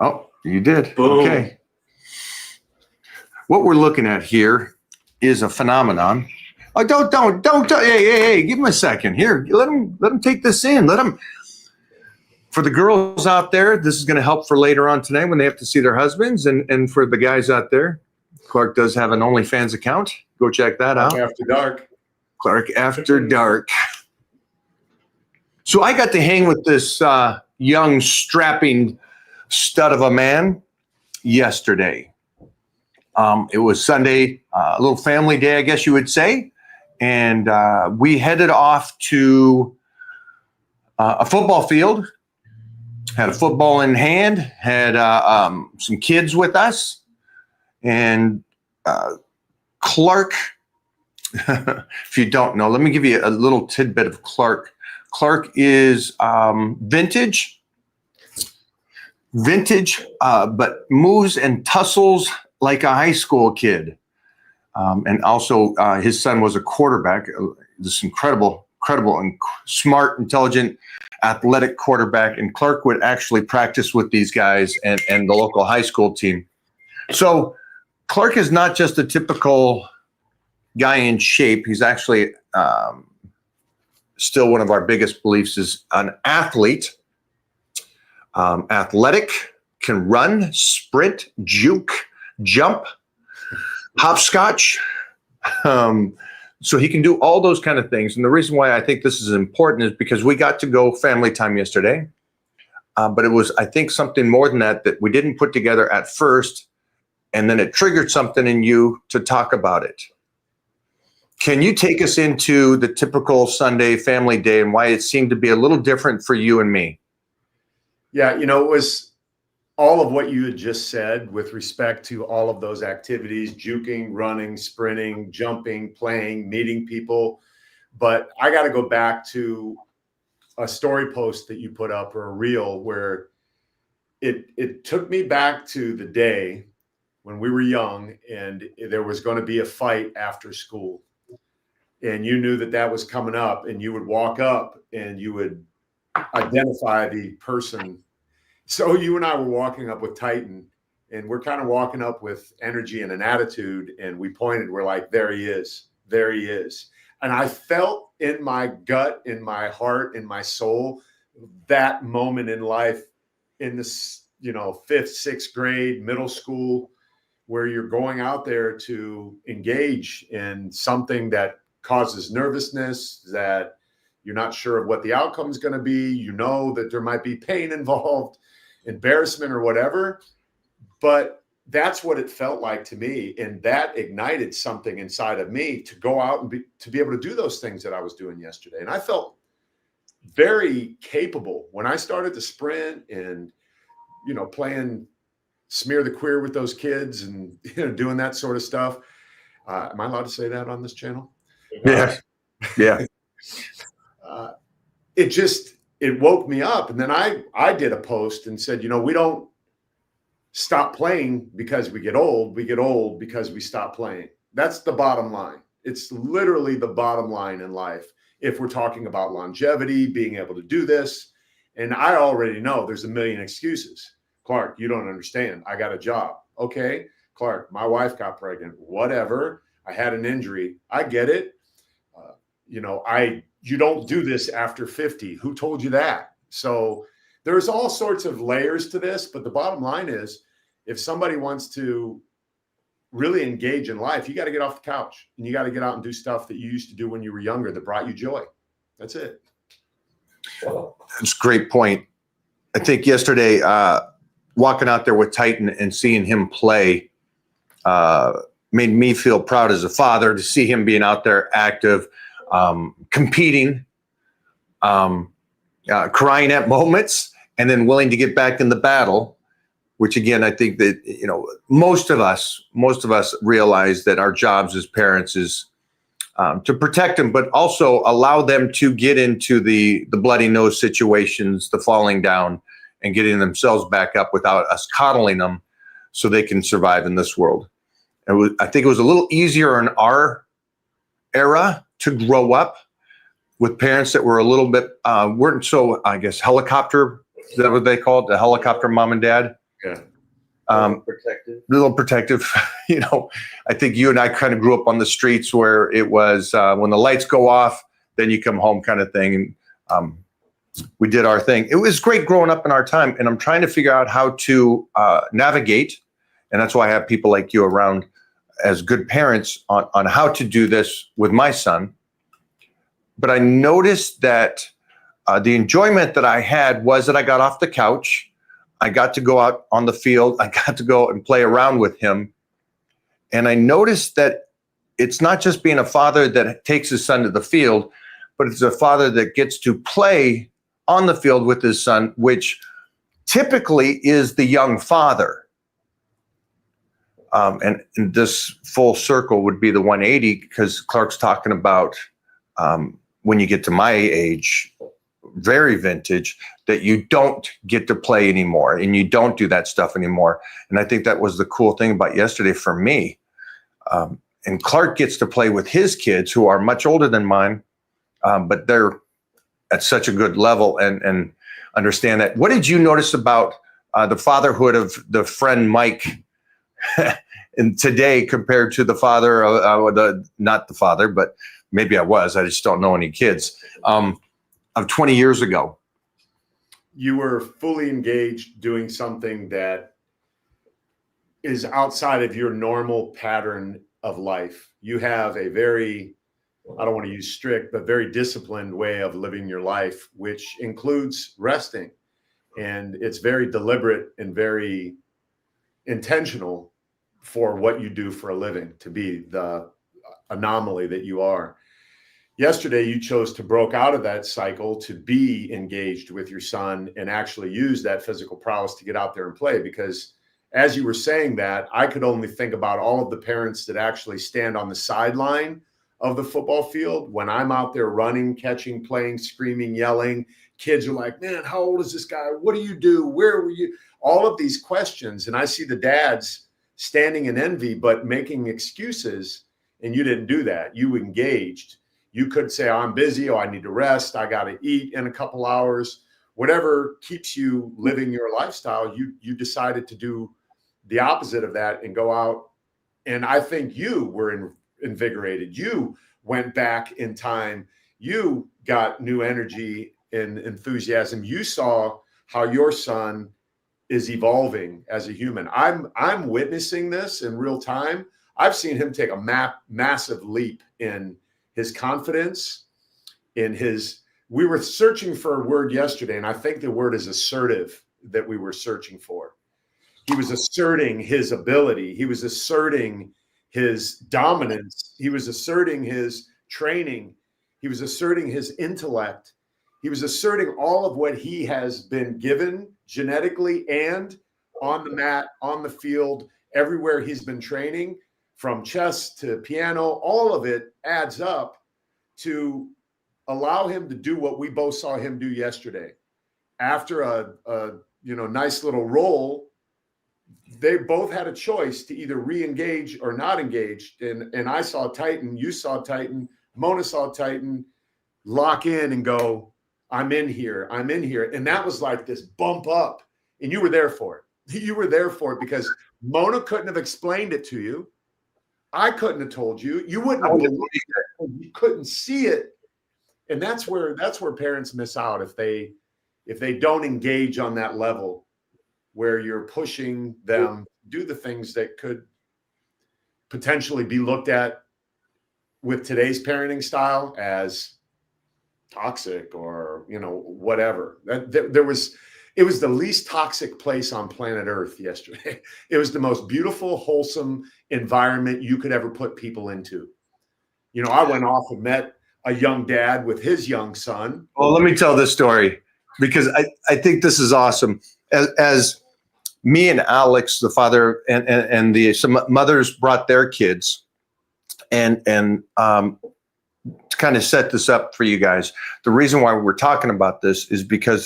Oh, you did. Boom. Okay. What we're looking at here is a phenomenon. Oh, don't. Hey, give him a second. Here, let him take this in. For the girls out there, this is going to help for later on tonight when they have to see their husbands. And for the guys out there, Clark does have an OnlyFans account. Go check that out. After Dark. Clark After Dark. So I got to hang with this young, strapping stud of a man yesterday. It was Sunday, a little family day, I guess you would say. And we headed off to a football field, had a football in hand, had some kids with us. And Clark, if you don't know, let me give you a little tidbit of Clark. Clark is vintage, but moves and tussles like a high school kid. And also his son was a quarterback, this incredible and smart, intelligent, athletic quarterback. And Clark would actually practice with these guys and the local high school team. So Clark is not just a typical guy in shape. He's actually still one of our biggest beliefs is an athlete, athletic, can run, sprint, juke, jump, hopscotch. So he can do all those kind of things. And the reason why I think this is important is because we got to go family time yesterday. But it was, I think, something more than that we didn't put together at first. And then it triggered something in you to talk about it. Can you take us into the typical Sunday family day and why it seemed to be a little different for you and me? Yeah, it was all of what you had just said with respect to all of those activities, juking, running, sprinting, jumping, playing, meeting people. But I got to go back to a story post that you put up or a reel where it took me back to the day when we were young and there was going to be a fight after school. And you knew that was coming up, and you would walk up and you would identify the person. So you and I were walking up with Titan, and we're kind of walking up with energy and an attitude, and we pointed, we're like, there he is. And I felt in my gut, in my heart, in my soul, that moment in life in this, 5th, 6th grade, middle school, where you're going out there to engage in something that causes nervousness, that you're not sure of what the outcome is going to be. That there might be pain involved, embarrassment or whatever. But that's what it felt like to me. And that ignited something inside of me to go out and to be able to do those things that I was doing yesterday. And I felt very capable when I started to sprint and, playing Smear the Queer with those kids and, doing that sort of stuff. Am I allowed to say that on this channel? Yeah. It woke me up. And then I did a post and said, we don't stop playing because we get old. We get old because we stop playing. That's the bottom line. It's literally the bottom line in life. If we're talking about longevity, being able to do this. And I already know there's a million excuses. Clark, you don't understand. I got a job. Okay. Clark, my wife got pregnant. Whatever. I had an injury. I get it. You don't do this after 50. Who told you that? So there's all sorts of layers to this, but the bottom line is if somebody wants to really engage in life, you got to get off the couch and you got to get out and do stuff that you used to do when you were younger that brought you joy. That's it. That's a great point. I think yesterday, walking out there with Titan and seeing him play made me feel proud as a father to see him being out there active, competing, crying at moments, and then willing to get back in the battle, which again, I think that, most of us realize that our jobs as parents is to protect them, but also allow them to get into the bloody nose situations, the falling down and getting themselves back up without us coddling them so they can survive in this world. I think it was a little easier in our era to grow up with parents that were a little bit, weren't so, I guess, helicopter, is that what they call it? The helicopter mom and dad? Yeah. Protective. A little protective. I think you and I kind of grew up on the streets where it was when the lights go off, then you come home kind of thing. And we did our thing. It was great growing up in our time. And I'm trying to figure out how to navigate. And that's why I have people like you around as good parents on how to do this with my son. But I noticed that the enjoyment that I had was that I got off the couch. I got to go out on the field. I got to go and play around with him. And I noticed that it's not just being a father that takes his son to the field, but it's a father that gets to play on the field with his son, which typically is the young father. And this full circle would be the 180, because Clark's talking about when you get to my age, very vintage, that you don't get to play anymore and you don't do that stuff anymore. And I think that was the cool thing about yesterday for me. And Clark gets to play with his kids who are much older than mine, but they're at such a good level and understand that. What did you notice about the fatherhood of the friend Mike and today compared to the father of not the father, but maybe I just don't know any kids, of 20 years ago? You were fully engaged doing something that is outside of your normal pattern of life. You have a very, I don't want to use strict, but very disciplined way of living your life, which includes resting. And it's very deliberate and very intentional for what you do for a living to be the anomaly that you are. Yesterday, you chose to break out of that cycle to be engaged with your son and actually use that physical prowess to get out there and play. Because as you were saying that, I could only think about all of the parents that actually stand on the sideline of the football field when I'm out there running, catching, playing, screaming, yelling. Kids are like, man, how old is this guy? What do you do? Where were you? All of these questions. And I see the dads standing in envy, but making excuses. And you didn't do that. You engaged. You could say, oh, I'm busy. Oh, I need to rest. I got to eat in a couple hours. Whatever keeps you living your lifestyle, you decided to do the opposite of that and go out. And I think you were invigorated. You went back in time. You got new energy and enthusiasm. You saw how your son is evolving as a human. I'm witnessing this in real time. I've seen him take a massive leap in his confidence, we were searching for a word yesterday, and I think the word is assertive that we were searching for. He was asserting his ability. He was asserting his dominance. He was asserting his training. He was asserting his intellect. He was asserting all of what he has been given genetically and on the mat, on the field, everywhere he's been training. From chess to piano, all of it adds up to allow him to do what we both saw him do yesterday. After a nice little roll, they both had a choice to either re-engage or not engage. And I saw Titan, you saw Titan, Mona saw Titan lock in and go, I'm in here. And that was like this bump up. And you were there for it. You were there for it because Mona couldn't have explained it to you. I couldn't have told you. You wouldn't have believed it. You couldn't see it. And that's where parents miss out if they don't engage on that level where you're pushing them to do the things that could potentially be looked at with today's parenting style as toxic or whatever. It was the least toxic place on planet Earth yesterday. It was the most beautiful, wholesome environment you could ever put people into. I went off and met a young dad with his young son. Well, let me tell this story because I think this is awesome. As me and Alex, the father, and some mothers brought their kids, and to kind of set this up for you guys, the reason why we're talking about this is because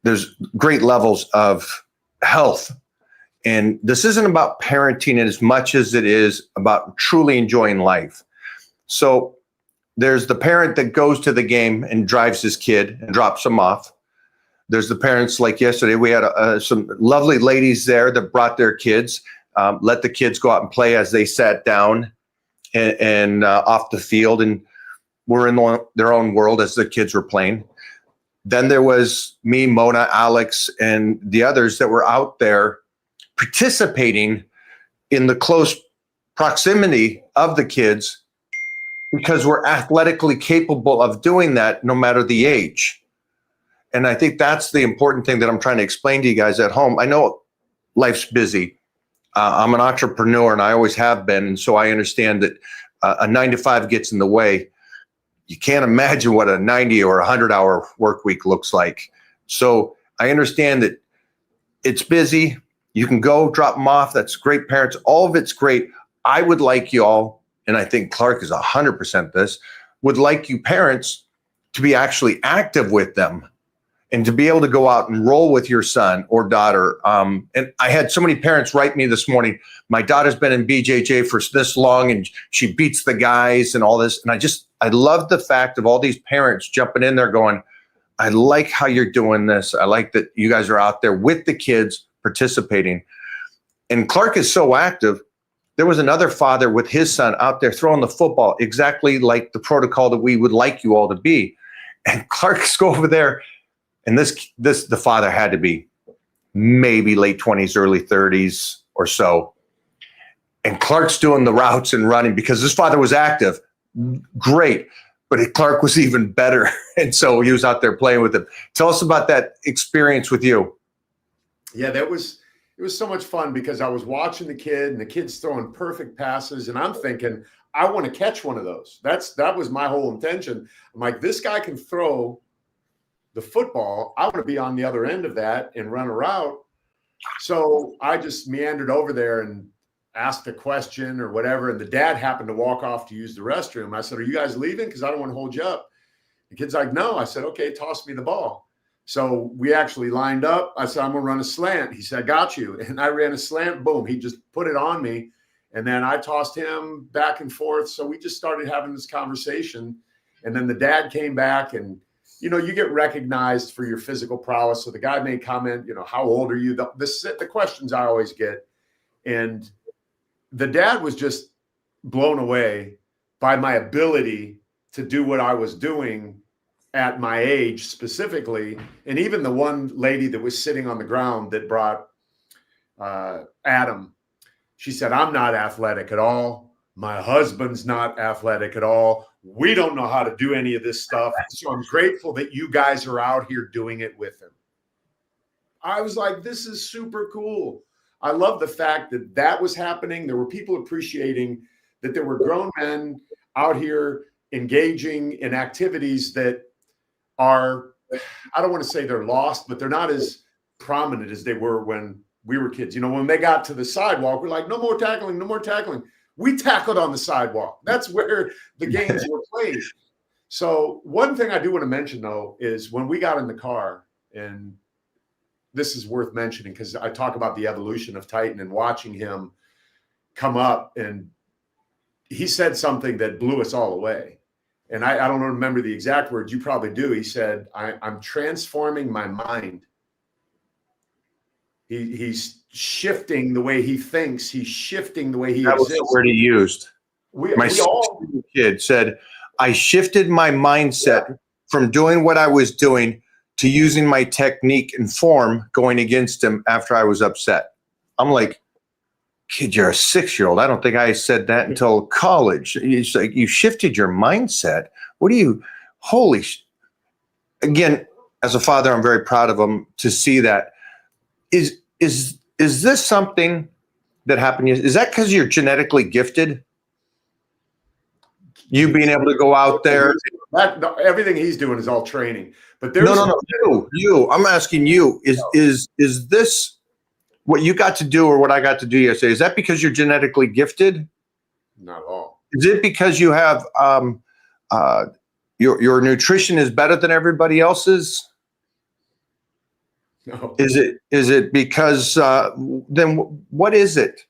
there's great levels of health. And this isn't about parenting as much as it is about truly enjoying life. So there's the parent that goes to the game and drives his kid and drops him off. There's the parents, like yesterday, we had some lovely ladies there that brought their kids, let the kids go out and play as they sat down and off the field and were in their own world as the kids were playing. Then there was me, Mona, Alex, and the others that were out there participating in the close proximity of the kids because we're athletically capable of doing that no matter the age. And I think that's the important thing that I'm trying to explain to you guys at home. I know life's busy. I'm an entrepreneur and I always have been. And so I understand that a 9-to-5 gets in the way. You can't imagine what a 90 or 100-hour work week looks like. So I understand that it's busy. You can go drop them off. That's great, parents. All of it's great. I would like you all, and I think Clark is 100% this, would like you parents to be actually active with them and to be able to go out and roll with your son or daughter. And I had so many parents write me this morning, my daughter's been in BJJ for this long and she beats the guys and all this. And I love the fact of all these parents jumping in there going, I like how you're doing this. I like that you guys are out there with the kids participating. And Clark is so active. There was another father with his son out there throwing the football exactly like the protocol that we would like you all to be. And Clark's go over there. And the father had to be maybe late 20s, early 30s or so. And Clark's doing the routes and running because his father was active. Great. But Clark was even better. And so he was out there playing with him. Tell us about that experience with you. Yeah, it was so much fun because I was watching the kid and the kid's throwing perfect passes. And I'm thinking, I want to catch one of those. That was my whole intention. I'm like, this guy can throw the football. I want to be on the other end of that and run a route. So I just meandered over there and asked a question or whatever. And the dad happened to walk off to use the restroom. I said, are you guys leaving? Because I don't want to hold you up. The kid's like, no. I said, okay, toss me the ball. So we actually lined up. I said, I'm going to run a slant. He said, I got you. And I ran a slant. Boom. He just put it on me. And then I tossed him back and forth. So we just started having this conversation. And then the dad came back and, you know, you get recognized for your physical prowess. So the guy made comment, you know, how old are you? The questions I always get. And the dad was just blown away by my ability to do what I was doing at my age specifically. And even the one lady that was sitting on the ground that brought Adam, she said, I'm not athletic at all. My husband's not athletic at all. We don't know how to do any of this stuff. So I'm grateful that you guys are out here doing it with him. I was like, this is super cool. I love the fact that that was happening. There were people appreciating that there were grown men out here engaging in activities that are, I don't want to say they're lost, but they're not as prominent as they were when we were kids. You know, when they got to the sidewalk, we're like, no more tackling, no more tackling. We tackled on the sidewalk. That's where the games were played. So one thing I do want to mention, though, is when we got in the car, and this is worth mentioning because I talk about the evolution of Titan and watching him come up, and he said something that blew us all away. And I don't remember the exact words. You probably do. He said, I'm transforming my mind. He's shifting the way he thinks. He's shifting the way he exists. That was the word he used. My kid said, I shifted my mindset from doing what I was doing to using my technique and form going against him after I was upset. I'm like, kid, you're a 6-year-old. I don't think I said that until college. It's like, you shifted your mindset. What do you, again, as a father, I'm very proud of him to see that. Is this something that happened? Is that because you're genetically gifted? You being able to go out there? Everything he's doing is all training. But there's no. You. I'm asking you. Is this what you got to do or what I got to do yesterday? Is that because you're genetically gifted? Not at all. Is it because you have your nutrition is better than everybody else's? No. Is it because then what is it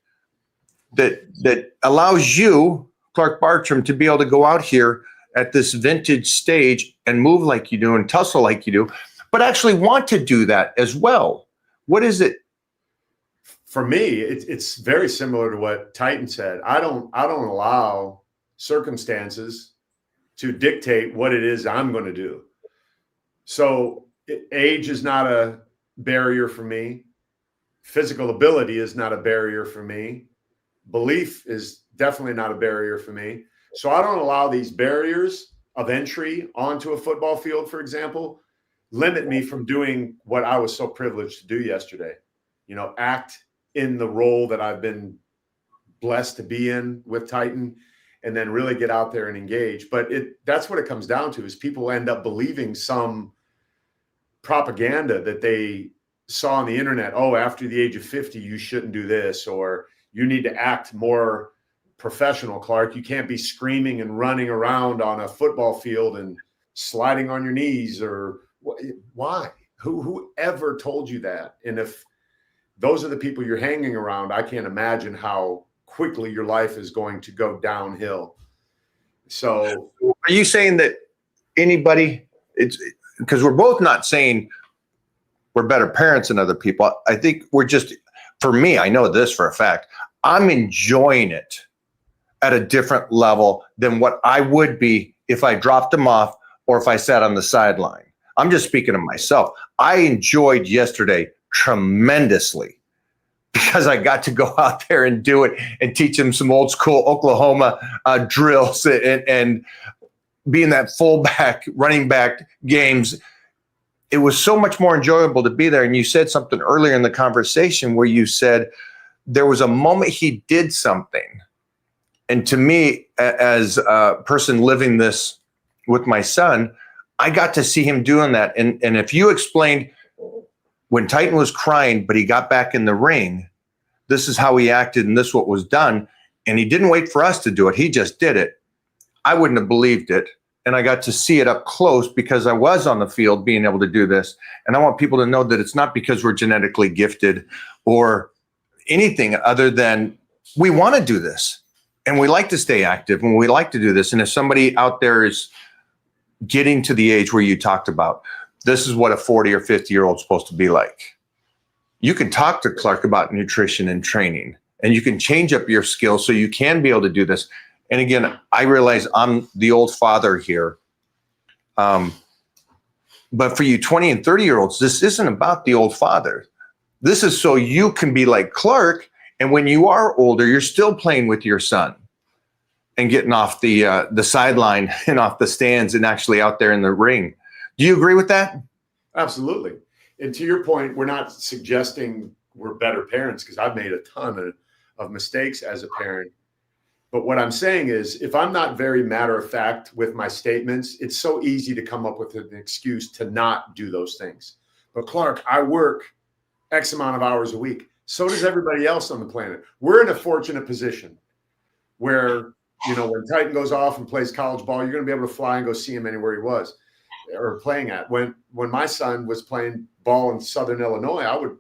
that allows you, Clark Bartram, to be able to go out here at this vintage stage and move like you do and tussle like you do? but actually want to do that as well. What is it? For me, it's very similar to what Titan said. I don't allow circumstances to dictate what it is I'm going to do. So age is not a barrier for me. Physical ability is not a barrier for me. Belief is definitely not a barrier for me. So I don't allow these barriers of entry onto a football field, for example, limit me from doing what I was so privileged to do yesterday. Act in the role that I've been blessed to be in with Titan, and then really get out there and engage. But that's what it comes down to, is people end up believing some propaganda that they saw on the internet. Oh, after the age of 50, you shouldn't do this, or you need to act more professional, Clark. You can't be screaming and running around on a football field and sliding on your knees. Or why? Whoever told you that? And if those are the people you're hanging around, I can't imagine how quickly your life is going to go downhill. So are you saying that anybody, it's because we're both not saying we're better parents than other people. I think we're just, for me, I know this for a fact, I'm enjoying it at a different level than what I would be if I dropped them off or if I sat on the sideline. I'm just speaking of myself. I enjoyed yesterday tremendously because I got to go out there and do it and teach them some old school Oklahoma drills and being that fullback, running back games. It was so much more enjoyable to be there. And you said something earlier in the conversation where you said there was a moment he did something. And to me, as a person living this with my son, I got to see him doing that. And if you explained when Titan was crying, but he got back in the ring, this is how he acted and this is what was done. And he didn't wait for us to do it. He just did it. I wouldn't have believed it. And I got to see it up close because I was on the field being able to do this. And I want people to know that it's not because we're genetically gifted or anything other than we want to do this. And we like to stay active and we like to do this. And if somebody out there is getting to the age where you talked about, this is what a 40 or 50-year-old is supposed to be like. You can talk to Clark about nutrition and training, and you can change up your skills so you can be able to do this. And again, I realize I'm the old father here. But for you 20 and 30-year-olds, this isn't about the old father. This is so you can be like Clark. And when you are older, you're still playing with your son and getting off the sideline and off the stands and actually out there in the ring. Do you agree with that? Absolutely. And to your point, we're not suggesting we're better parents, because I've made a ton of mistakes as a parent. But what I'm saying is, if I'm not very matter of fact with my statements, it's so easy to come up with an excuse to not do those things. But Clark, I work X amount of hours a week. So does everybody else on the planet. We're in a fortunate position where, when Titan goes off and plays college ball, you're going to be able to fly and go see him anywhere he was or playing at. When my son was playing ball in Southern Illinois, I would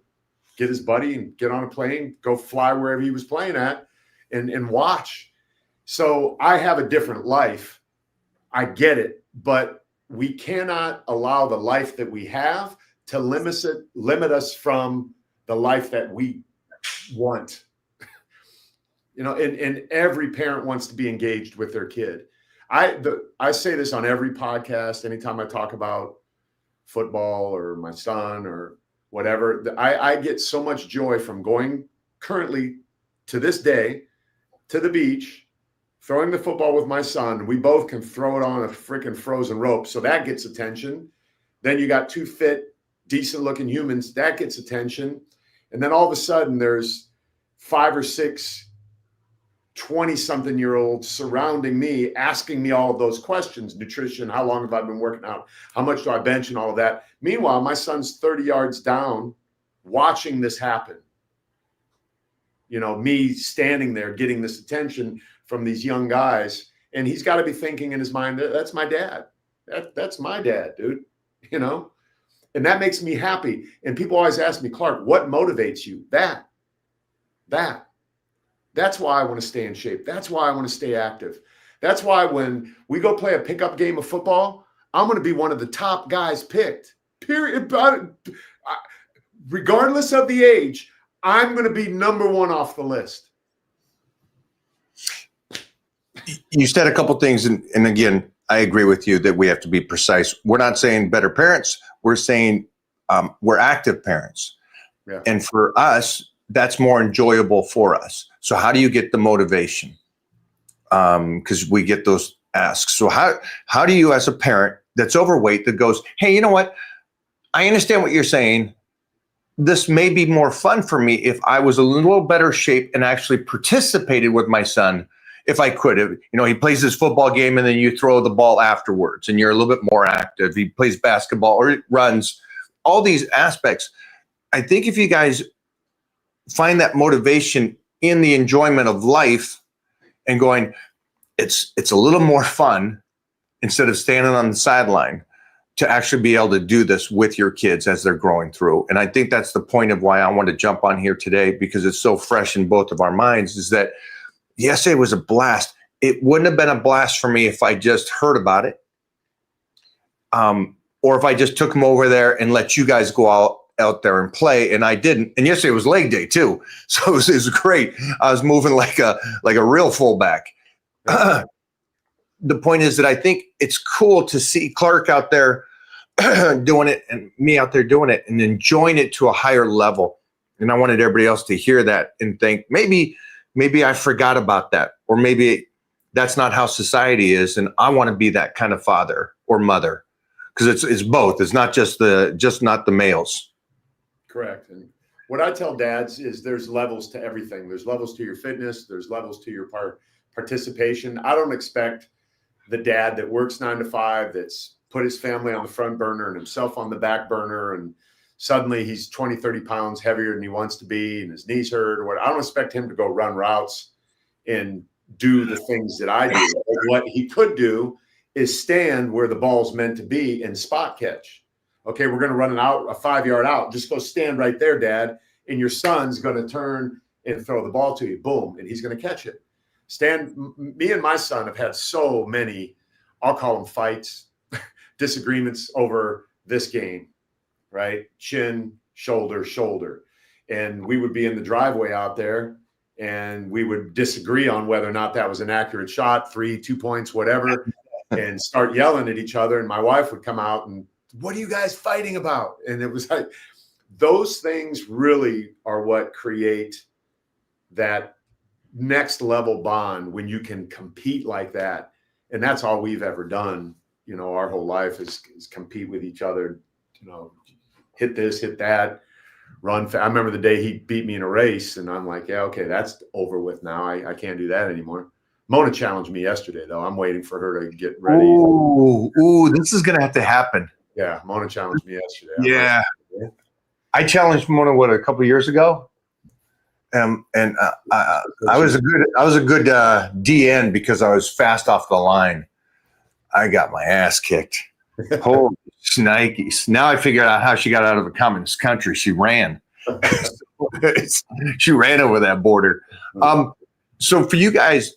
get his buddy and get on a plane, go fly wherever he was playing at and watch. So I have a different life. I get it, but we cannot allow the life that we have to limit us from the life that we want. And every parent wants to be engaged with their kid. I say this on every podcast, anytime I talk about football or my son or whatever. I get so much joy from going currently to this day to the beach, throwing the football with my son. We both can throw it on a freaking frozen rope. So that gets attention. Then you got two fit, decent looking humans. That gets attention. And then all of a sudden there's 5 or 6 20-something-year-olds surrounding me, asking me all of those questions: nutrition, how long have I been working out, how much do I bench, and all of that. Meanwhile, my son's 30 yards down watching this happen. Me standing there getting this attention from these young guys, and he's got to be thinking in his mind, that's my dad. That's my dad, dude. And that makes me happy. And people always ask me, Clark, what motivates you? That's why I want to stay in shape. That's why I want to stay active. That's why when we go play a pickup game of football, I'm going to be one of the top guys picked. Period. Regardless of the age, I'm going to be number one off the list. You said a couple things, and again, I agree with you that we have to be precise. We're not saying better parents. We're saying we're active parents. Yeah. And for us, that's more enjoyable for us. So how do you get the motivation? Because we get those asks. So how do you, as a parent that's overweight, that goes, hey, you know what? I understand what you're saying. This may be more fun for me if I was a little better shape and actually participated with my son. If I could have, he plays his football game and then you throw the ball afterwards and you're a little bit more active. He plays basketball or runs, all these aspects. I think if you guys find that motivation in the enjoyment of life and going, it's a little more fun instead of standing on the sideline to actually be able to do this with your kids as they're growing through. And I think that's the point of why I want to jump on here today, because it's so fresh in both of our minds, is that yesterday was a blast. It wouldn't have been a blast for me if I just heard about it. Or if I just took them over there and let you guys go out there and play, and I didn't. And yesterday was leg day too. So it was great. I was moving like a real fullback. The point is that I think it's cool to see Clark out there doing it and me out there doing it and enjoying it to a higher level. And I wanted everybody else to hear that and think, maybe I forgot about that, or maybe that's not how society is, and I want to be that kind of father or mother, because it's both. It's not just not the males. Correct. And what I tell dads is there's levels to everything. There's levels to your fitness. There's levels to your participation. I don't expect the dad that works 9 to 5, that's put his family on the front burner and himself on the back burner, and suddenly he's 20, 30 pounds heavier than he wants to be and his knees hurt or what. I don't expect him to go run routes and do the things that I do. But what he could do is stand where the ball's meant to be and spot catch. Okay, we're going to run a 5-yard out. Just go stand right there, Dad, and your son's going to turn and throw the ball to you. Boom, and he's going to catch it. Me and my son have had so many, I'll call them fights, disagreements over this game, right? Chin, shoulder, shoulder. And we would be in the driveway out there and we would disagree on whether or not that was an accurate shot, 3, 2 points, whatever, and start yelling at each other. And my wife would come out and, what are you guys fighting about? And it was like, those things really are what create that next level bond when you can compete like that. And that's all we've ever done, our whole life is compete with each other, hit this, hit that, run. I remember the day he beat me in a race and I'm like, yeah, okay, that's over with now. I can't do that anymore. Mona challenged me yesterday though. I'm waiting for her to get ready. Ooh, this is going to have to happen. Yeah. Mona challenged me yesterday. Yeah. I challenged Mona, a couple of years ago? I was a good DN because I was fast off the line. I got my ass kicked. Holy shnikes. Now I figured out how she got out of a communist country. She ran. She ran over that border. So for you guys,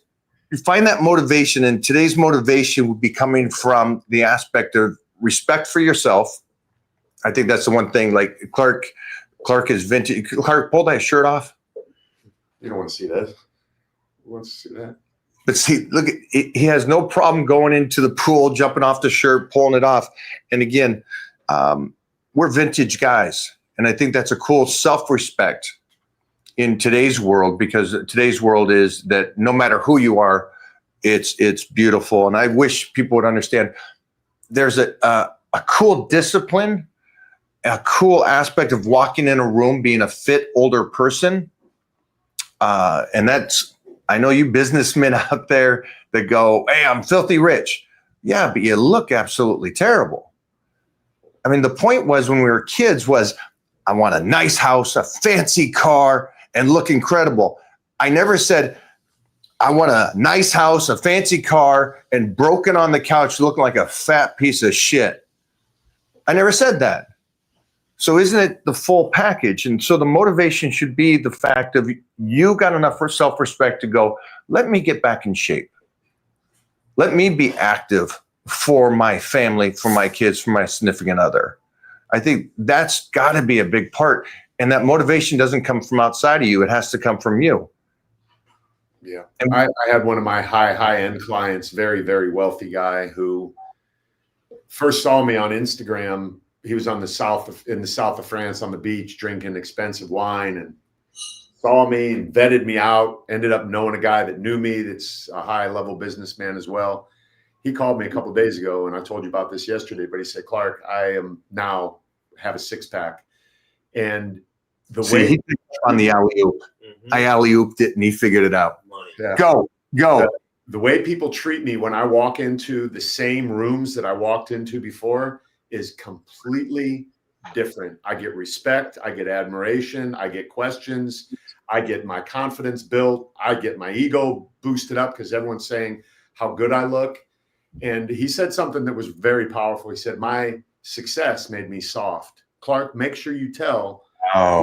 you find that motivation, and today's motivation would be coming from the aspect of respect for yourself. I think that's the one thing. Like Clark is vintage. Clark, pull that shirt off. You don't want to see that. Who wants to see that? But see, look, he has no problem going into the pool, jumping off the shirt, pulling it off. And again, we're vintage guys. And I think that's a cool self-respect in today's world, because today's world is that no matter who you are, it's beautiful. And I wish people would understand there's a cool discipline, a cool aspect of walking in a room, being a fit older person. And that's, I know you businessmen out there that go, hey, I'm filthy rich. Yeah, but you look absolutely terrible. I mean, the point was when we were kids was, I want a nice house, a fancy car, and look incredible. I never said, I want a nice house, a fancy car, and broken on the couch looking like a fat piece of shit. I never said that. So isn't it the full package? And so the motivation should be the fact of you got enough for self-respect to go, let me get back in shape. Let me be active for my family, for my kids, for my significant other. I think that's got to be a big part. And that motivation doesn't come from outside of you. It has to come from you. Yeah. I had one of my high-end clients, very, very wealthy guy, who first saw me on Instagram. He was in the south of France on the beach drinking expensive wine, and saw me and vetted me out. Ended up knowing a guy that knew me that's a high-level businessman as well. He called me a couple of days ago, and I told you about this yesterday, but he said, Clark, I am now have a six-pack. And the way he on the alley-oop. I alley-ooped it and he figured it out. Yeah. Go. The way people treat me when I walk into the same rooms that I walked into before is completely different. I get respect. I get admiration. I get questions. I get my confidence built. I get my ego boosted up because everyone's saying how good I look. And he said something that was very powerful. He said, my success made me soft. Clark, make sure you tell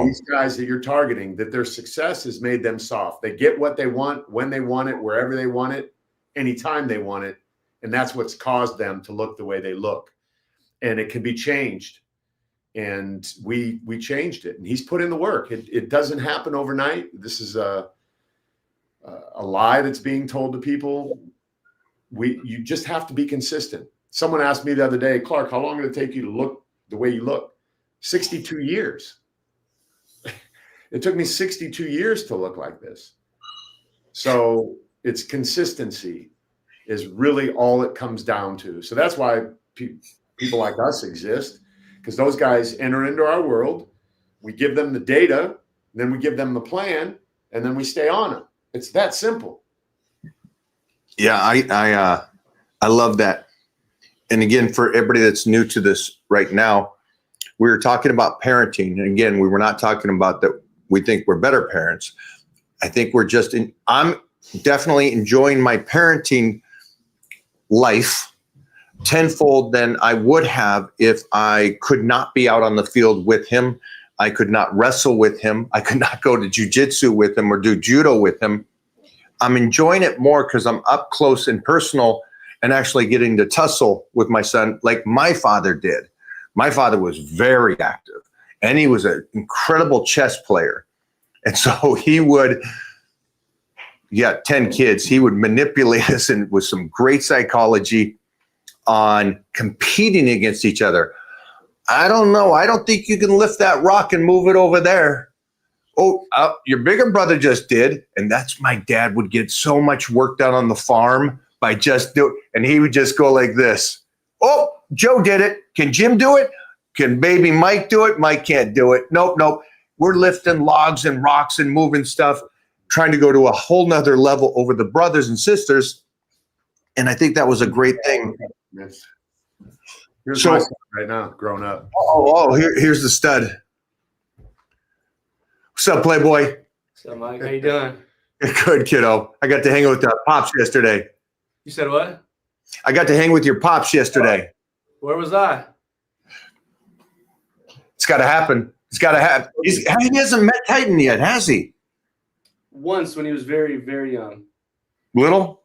these guys that you're targeting that their success has made them soft. They get what they want, when they want it, wherever they want it, anytime they want it. And that's what's caused them to look the way they look. And it can be changed. And we changed it. And he's put in the work. It doesn't happen overnight. This is a lie that's being told to people. You just have to be consistent. Someone asked me the other day, Clark, how long did it take you to look the way you look? 62 years. It took me 62 years to look like this. So it's consistency is really all it comes down to. So that's why people like us exist, because those guys enter into our world. We give them the data, then we give them the plan, and then we stay on it. It's that simple. Yeah, I love that. And again, for everybody that's new to this right now, we were talking about parenting. And again, we were not talking about that we think we're better parents. I think I'm definitely enjoying my parenting life tenfold than I would have if I could not be out on the field with him. I could not wrestle with him. I could not go to jiu-jitsu with him or do judo with him. I'm enjoying it more because I'm up close and personal and actually getting to tussle with my son like my father did. My father was very active and he was an incredible chess player. And so he would, 10 kids, he would manipulate us and with some great psychology on competing against each other. I don't know. I don't think you can lift that rock and move it over there. Oh, your bigger brother just did. And that's my dad would get so much work done on the farm by just do it. And he would just go like this. Oh, Joe did it. Can Jim do it? Can baby Mike do it? Mike can't do it. Nope. We're lifting logs and rocks and moving stuff, trying to go to a whole nother level over the brothers and sisters. And I think that was a great thing. Here's my son right now, grown up. Here's the stud. What's up, Playboy? What's up, Mike? How you doing? Good, kiddo. I got to hang with Pops yesterday. You said what? I got to hang with your Pops yesterday. Where was I? It's got to happen. It's got to happen. He hasn't met Titan yet, has he? Once when he was very, very young. Little?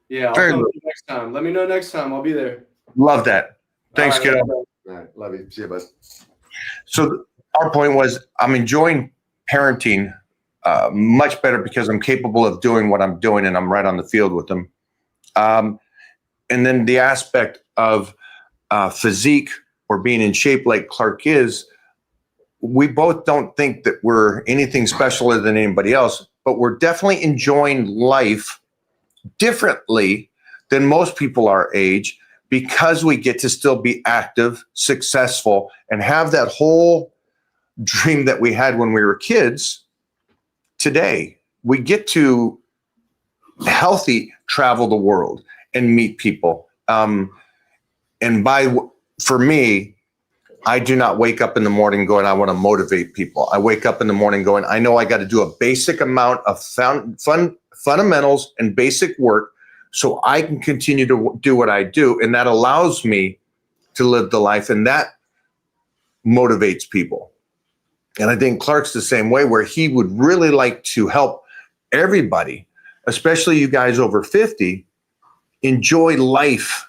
Yeah, I'll Very come little. to you next time. Let me know next time. I'll be there. Love that. Thanks, All right, kiddo. All right, love you. See you, bud. So our point was I'm enjoying parenting much better because I'm capable of doing what I'm doing and I'm right on the field with them. And then the aspect of physique or being in shape like Clark is, we both don't think that we're anything specialer than anybody else, but we're definitely enjoying life differently than most people our age because we get to still be active, successful, and have that whole dream that we had when we were kids. Today, we get to healthy travel the world and meet people. For me, I do not wake up in the morning going, I want to motivate people. I wake up in the morning going, I know I got to do a basic amount of fundamentals and basic work so I can continue to do what I do. And that allows me to live the life, and that motivates people. And I think Clark's the same way, where he would really like to help everybody, especially you guys over 50, enjoy life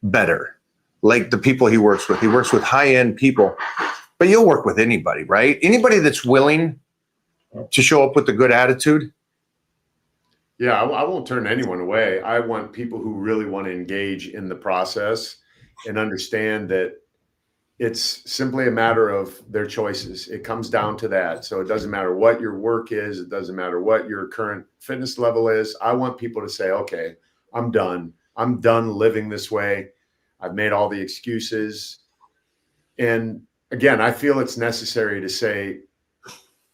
better. like the people he works with. He works with high-end people, but you'll work with anybody, right? Anybody that's willing to show up with a good attitude. Yeah, I won't turn anyone away. I want people who really want to engage in the process and understand that it's simply a matter of their choices. It comes down to that. So it doesn't matter what your work is. It doesn't matter what your current fitness level is. I want people to say, okay, I'm done. I'm done living this way. I've made all the excuses. And again, I feel it's necessary to say,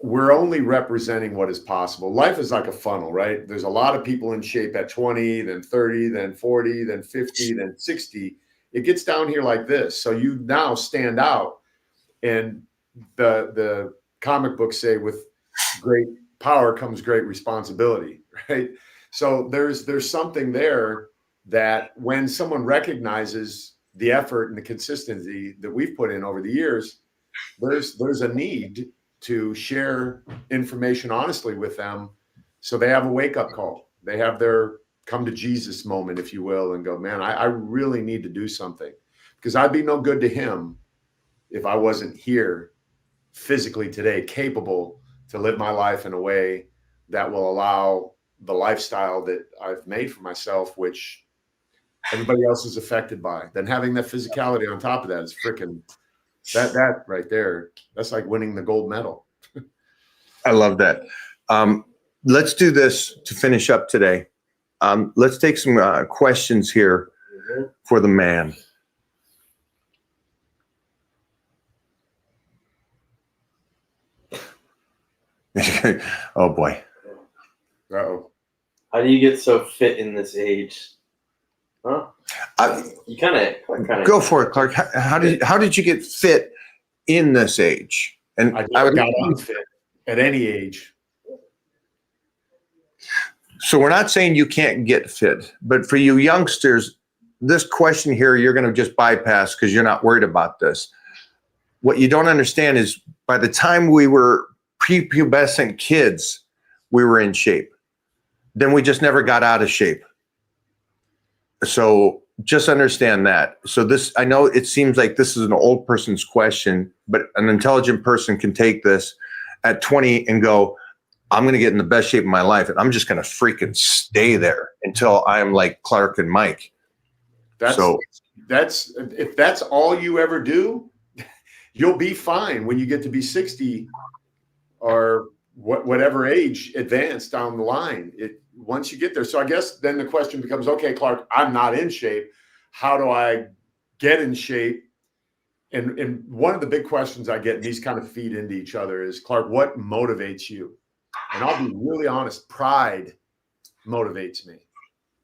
we're only representing what is possible. Life is like a funnel, right? There's a lot of people in shape at 20, then 30, then 40, then 50, then 60. It gets down here like this. So you now stand out. And the comic books say with great power comes great responsibility, right? So there's something there that when someone recognizes the effort and the consistency that we've put in over the years, there's a need to share information honestly with them so they have a wake-up call. They have their come to Jesus moment, if you will, and go, man, I really need to do something, because I'd be no good to him if I wasn't here physically today, capable to live my life in a way that will allow the lifestyle that I've made for myself, which everybody else is affected by. Then having that physicality on top of that is freaking that right there. That's like winning the gold medal. I love that. Let's do this to finish up today. Let's take some questions here for the man. Oh boy. Uh-oh. How do you get so fit in this age? Huh? You kind of Go for it, Clark. How did you get fit in this age? And I got unfit at any age. So we're not saying you can't get fit, but for you youngsters, this question here, you're going to just bypass because you're not worried about this. What you don't understand is by the time we were prepubescent kids, we were in shape. Then we just never got out of shape. So just understand that. So this, I know it seems like this is an old person's question, but an intelligent person can take this at 20 and go, I'm going to get in the best shape of my life, and I'm just going to freaking stay there until I'm like Clark and Mike. That's if that's all you ever do, you'll be fine when you get to be 60 or whatever age advanced down the line. Once you get there. So I guess then the question becomes, okay, Clark, I'm not in shape. How do I get in shape? And one of the big questions I get, and these kind of feed into each other, is, Clark, what motivates you? And I'll be really honest, pride motivates me.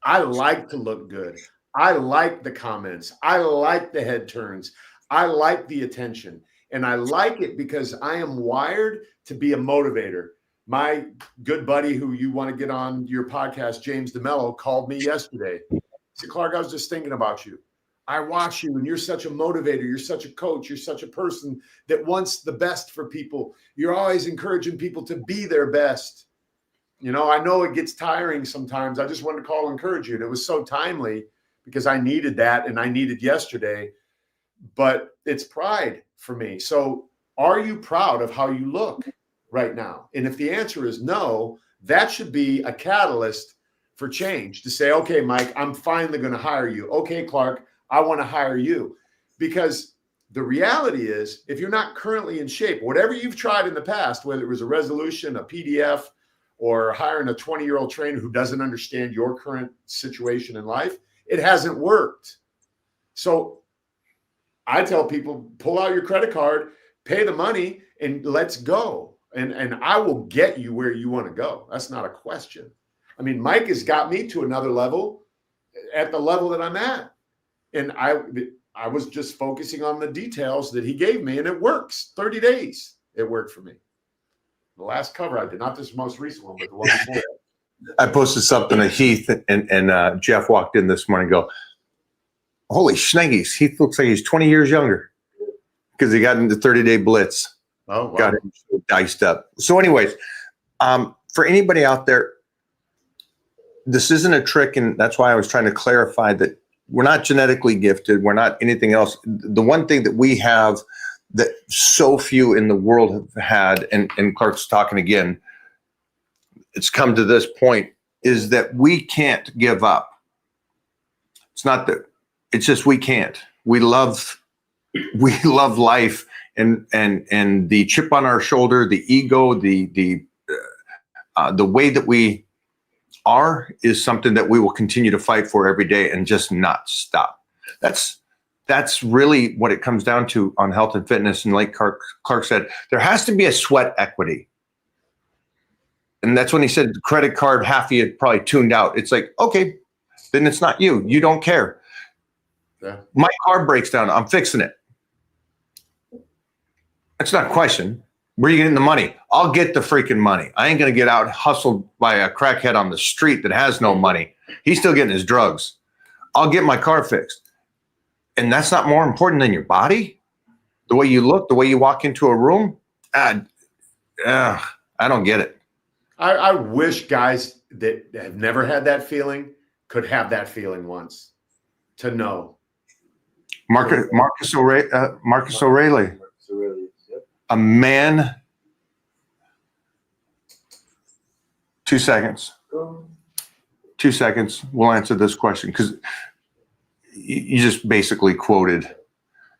I like to look good. I like the comments. I like the head turns. I like the attention. And I like it because I am wired to be a motivator. My good buddy who you want to get on your podcast, James DeMello, called me yesterday. He said, Clark, I was just thinking about you. I watch you and you're such a motivator. You're such a coach. You're such a person that wants the best for people. You're always encouraging people to be their best. You know, I know it gets tiring sometimes. I just wanted to call and encourage you. And it was so timely because I needed that and I needed yesterday. But it's pride for me. So are you proud of how you look right now? And if the answer is no, that should be a catalyst for change to say, okay, Mike, I'm finally going to hire you. Okay, Clark, I want to hire you. Because the reality is, if you're not currently in shape, whatever you've tried in the past, whether it was a resolution, a PDF, or hiring a 20-year-old trainer who doesn't understand your current situation in life, it hasn't worked. So I tell people, pull out your credit card, pay the money, and let's go. And I will get you where you want to go. That's not a question. I mean, Mike has got me to another level at the level that I'm at. And I was just focusing on the details that he gave me, and it works. 30 days, it worked for me. The last cover I did, not this most recent one, but the one before. I posted something to Heath, and Jeff walked in this morning and go, holy shnikes, Heath looks like he's 20 years younger because he got into 30-day blitz. Oh, wow. Got him diced up. So anyways, for anybody out there, this isn't a trick, and that's why I was trying to clarify that we're not genetically gifted. We're not anything else. The one thing that we have that so few in the world have had, and Clark's talking again, it's come to this point, is that we can't give up. It's not that, it's just we can't. We love life, and the chip on our shoulder, the ego, the way that we are is something that we will continue to fight for every day and just not stop. That's really what it comes down to on health and fitness. And like Clark said, there has to be a sweat equity. And that's when he said the credit card, half of you probably tuned out. It's like, okay, then it's not you. You don't care. Yeah. My car breaks down. I'm fixing it. That's not a question. Where are you getting the money? I'll get the freaking money. I ain't going to get out hustled by a crackhead on the street that has no money. He's still getting his drugs. I'll get my car fixed. And that's not more important than your body? The way you look, the way you walk into a room? I don't get it. I wish guys that have never had that feeling could have that feeling once, to know. Marcus Aurelius. Yep. A man. 2 seconds. 2 seconds. We'll answer this question because you just basically quoted,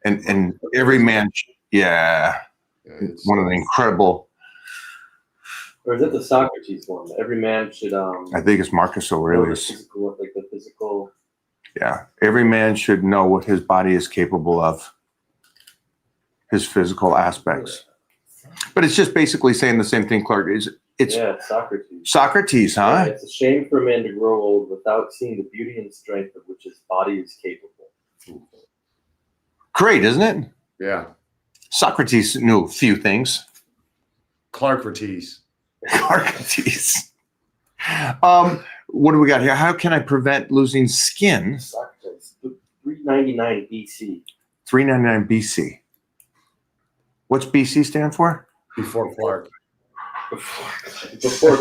and every man. Yeah, one of the incredible. Or is it the Socrates one? Every man should. I think it's Marcus Aurelius. Like the physical. Yeah, every man should know what his body is capable of. His physical aspects. But it's just basically saying the same thing, Clark. It's Socrates. Socrates, huh? Yeah, it's a shame for a man to grow old without seeing the beauty and strength of which his body is capable. Great, isn't it? Yeah. Socrates knew a few things. Clarkrates. Socrates. What do we got here? How can I prevent losing skin? Socrates, 399 BC. 399 BC. What's BC stand for? Before Clark. Before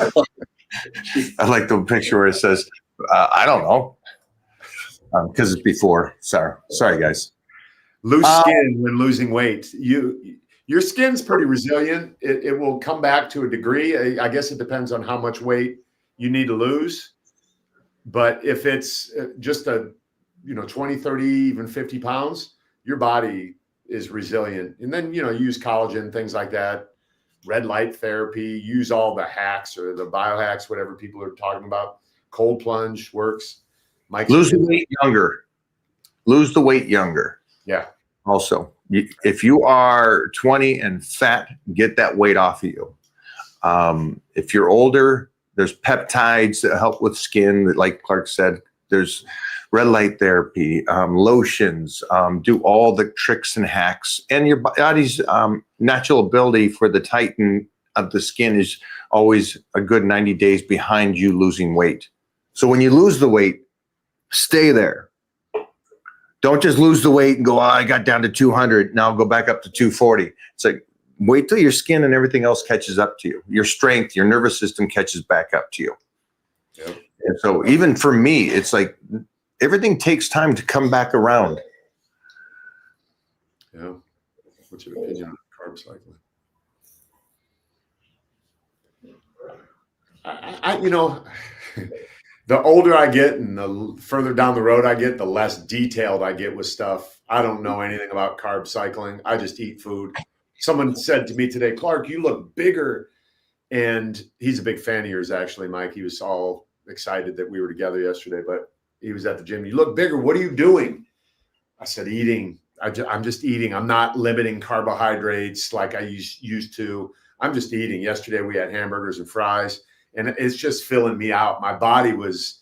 I like the picture where it says, I don't know. Because it's before. Sorry, guys. Loose skin when losing weight. Your skin's pretty resilient. It will come back to a degree. I guess it depends on how much weight you need to lose. But if it's just 20, 30, even 50 pounds, your body is resilient. And then, use collagen, things like that, red light therapy, use all the hacks or the biohacks, whatever people are talking about. Cold plunge works. Lose the weight younger. Lose the weight younger. Yeah. Also, if you are 20 and fat, get that weight off of you. If you're older, there's peptides that help with skin. Like Clark said, there's red light therapy, lotions, do all the tricks and hacks. And your body's natural ability for the tighten of the skin is always a good 90 days behind you losing weight. So when you lose the weight, stay there. Don't just lose the weight and go, I got down to 200. Now I'll go back up to 240. It's like, wait till your skin and everything else catches up to you. Your strength, your nervous system catches back up to you. Yep. And so even for me, it's like everything takes time to come back around. Yeah. What's your opinion on carb cycling? The older I get and the further down the road I get, the less detailed I get with stuff. I don't know anything about carb cycling. I just eat food. Someone said to me today, Clark, you look bigger. And he's a big fan of yours, actually, Mike. He was all excited that we were together yesterday, but he was at the gym. You look bigger. What are you doing? I said, eating. I'm just eating. I'm not limiting carbohydrates like I used to. I'm just eating. Yesterday we had hamburgers and fries. And it's just filling me out. My body was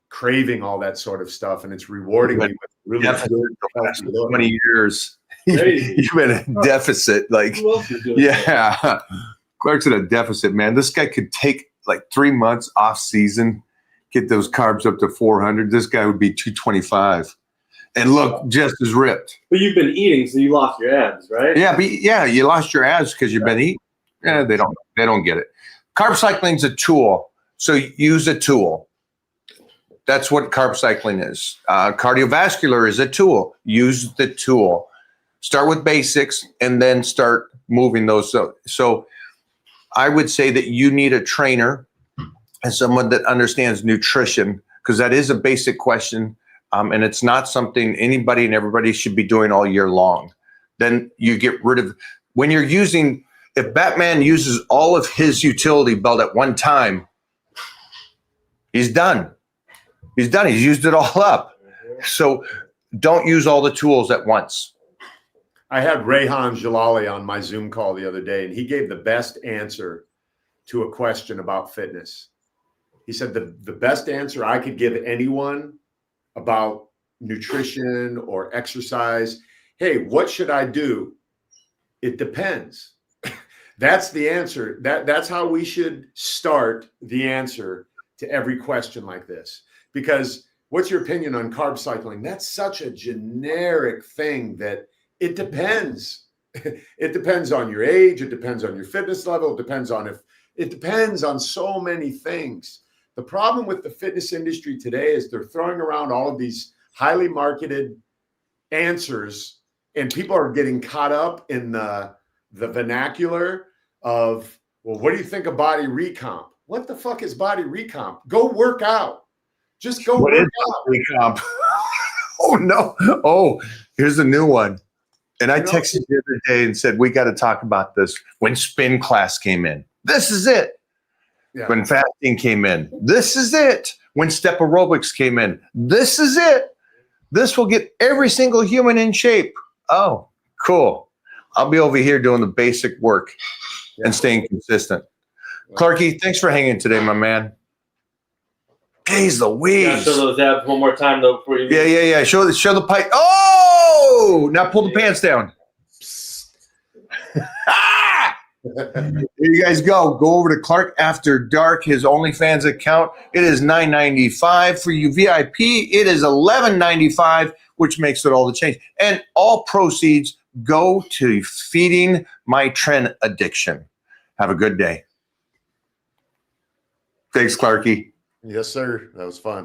craving all that sort of stuff, and it's rewarding me with really good, healthy look. 20 years. You've been in a deficit. Like, yeah. Clark's in a deficit, man. This guy could take like 3 months off season, get those carbs up to 400. This guy would be 225 and look just as ripped. But you've been eating, so you lost your abs, right? Yeah, but you lost your abs because you've been eating. Yeah, they don't get it. Carb cycling is a tool, so use a tool. That's what carb cycling is. Cardiovascular is a tool. Use the tool. Start with basics and then start moving those. So I would say that you need a trainer and someone that understands nutrition, because that is a basic question. And it's not something anybody and everybody should be doing all year long. Then you get rid of, when you're using, if Batman uses all of his utility belt at one time, he's done. He's done. He's used it all up. So don't use all the tools at once. I had Rayhan Jalali on my Zoom call the other day, and he gave the best answer to a question about fitness. He said the best answer I could give anyone about nutrition or exercise, hey, what should I do? It depends. That's the answer. That's how we should start the answer to every question like this. Because what's your opinion on carb cycling? That's such a generic thing that it depends. It depends on your age. It depends on your fitness level. It depends on so many things. The problem with the fitness industry today is they're throwing around all of these highly marketed answers, and people are getting caught up in the vernacular of, well, what do you think of body recomp? What the fuck is body recomp? Go work out. Just go work out. Recomp? Oh, no. Oh, here's a new one. And I texted the other day and said, we got to talk about this. When spin class came in, this is it. Yeah. When fasting came in, this is it. When step aerobics came in, this is it. This will get every single human in shape. Oh, cool. I'll be over here doing the basic work and staying consistent. Clarky, thanks for hanging today, my man. Jeez Louise. Show those abs one more time, though, before you. Yeah. Show the pipe. Oh! Now pull the pants down. Here you guys go. Go over to Clark After Dark, his OnlyFans account. It is $9.95 for you VIP. It is $11.95, which makes it all the change. And all proceeds go to feeding my tren addiction. Have a good day. Thanks, Clarky. Yes, sir. That was fun.